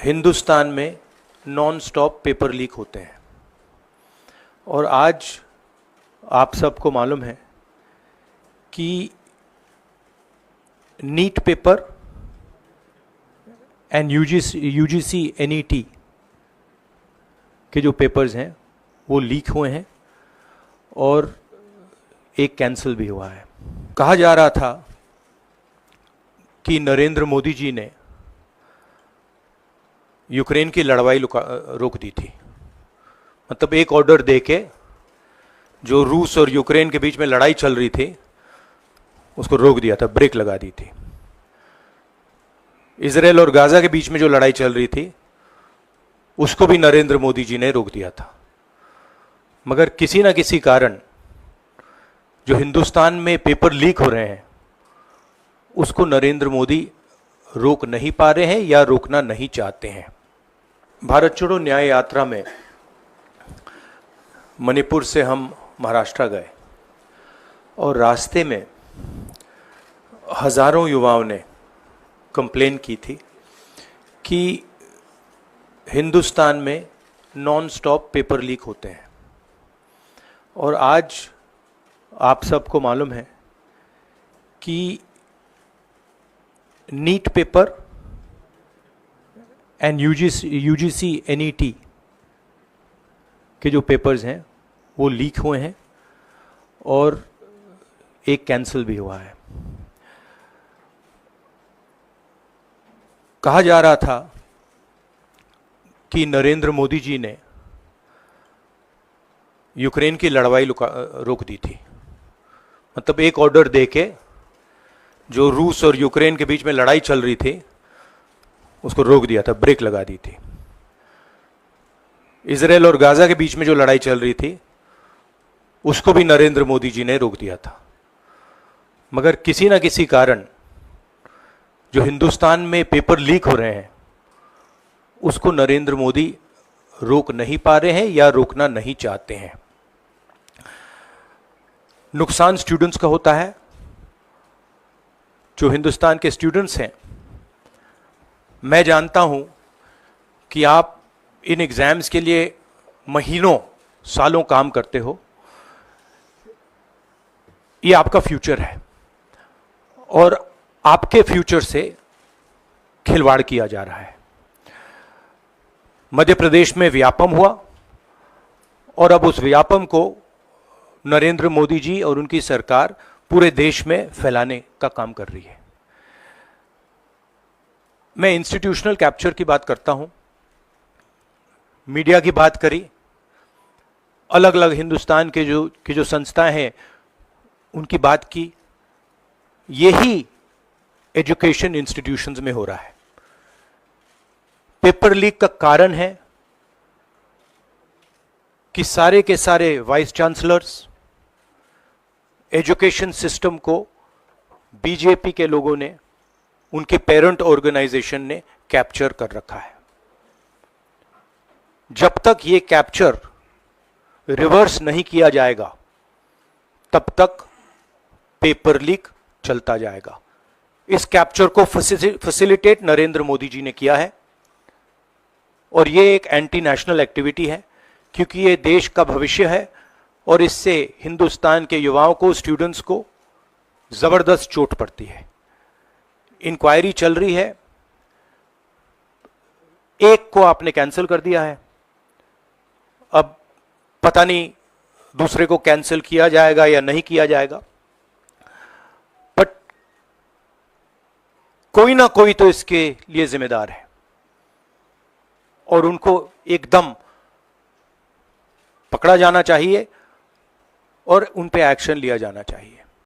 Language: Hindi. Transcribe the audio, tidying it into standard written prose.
हिंदुस्तान में नॉन स्टॉप पेपर लीक होते हैं और आज आप सबको मालूम है कि NEET paper and UGC NET के जो पेपर्स हैं वो लीक हुए हैं और एक कैंसिल भी हुआ है। कहा जा रहा था कि नरेंद्र मोदी जी ने यूक्रेन की लड़ाई रोक दी थी, मतलब एक ऑर्डर देके जो रूस और यूक्रेन के बीच में लड़ाई चल रही थी उसको रोक दिया था, ब्रेक लगा दी थी। इजराइल और गाजा के बीच में जो लड़ाई चल रही थी उसको भी नरेंद्र मोदी जी ने रोक दिया था, मगर किसी ना किसी कारण जो हिंदुस्तान में पेपर लीक हो रहे हैं उसको नरेंद्र मोदी रोक नहीं पा रहे हैं या रोकना नहीं चाहते हैं। भारत छोड़ो न्याय यात्रा में मणिपुर से हम महाराष्ट्र गए और रास्ते में हजारों युवाओं ने कंप्लेन की थी कि हिंदुस्तान में नॉन स्टॉप पेपर लीक होते हैं और आज आप सबको मालूम है कि NEET paper and UGC NET के जो पेपर्स हैं वो लीक हुए हैं और एक कैंसिल भी हुआ है। कहा जा रहा था कि नरेंद्र मोदी जी ने यूक्रेन की लड़ाई रोक दी थी, मतलब एक ऑर्डर देके जो रूस और यूक्रेन के बीच में लड़ाई चल रही थी उसको रोक दिया था, ब्रेक लगा दी थी। इजराइल और गाजा के बीच में जो लड़ाई चल रही थी उसको भी नरेंद्र मोदी जी ने रोक दिया था, मगर किसी ना किसी कारण जो हिंदुस्तान में पेपर लीक हो रहे हैं उसको नरेंद्र मोदी रोक नहीं पा रहे हैं या रोकना नहीं चाहते हैं। नुकसान स्टूडेंट्स का होता है। जो हिंदुस्तान के स्टूडेंट्स हैं, मैं जानता हूं कि आप इन एग्जाम्स के लिए महीनों सालों काम करते हो। ये आपका फ्यूचर है और आपके फ्यूचर से खिलवाड़ किया जा रहा है। मध्य प्रदेश में व्यापम हुआ और अब उस व्यापम को नरेंद्र मोदी जी और उनकी सरकार पूरे देश में फैलाने का काम कर रही है। मैं इंस्टीट्यूशनल कैप्चर की बात करता हूं, मीडिया की बात करी, अलग अलग हिंदुस्तान के जो संस्थाएं हैं उनकी बात की। यही एजुकेशन इंस्टीट्यूशंस में हो रहा है। पेपर लीक का कारण है कि सारे के सारे वाइस चांसलर्स, एजुकेशन सिस्टम को बीजेपी के लोगों ने, उनके पेरेंट ऑर्गेनाइजेशन ने कैप्चर कर रखा है। जब तक ये कैप्चर रिवर्स नहीं किया जाएगा तब तक पेपर लीक चलता जाएगा। इस कैप्चर को फैसिलिटेट नरेंद्र मोदी जी ने किया है और ये एक एंटी नेशनल एक्टिविटी है, क्योंकि ये देश का भविष्य है और इससे हिंदुस्तान के युवाओं को, स्टूडेंट्स को जबरदस्त चोट पड़ती है। इंक्वायरी चल रही है, एक को आपने कैंसिल कर दिया है, अब पता नहीं दूसरे को कैंसिल किया जाएगा या नहीं किया जाएगा, बट कोई ना कोई तो इसके लिए जिम्मेदार है और उनको एकदम पकड़ा जाना चाहिए और उन पे एक्शन लिया जाना चाहिए।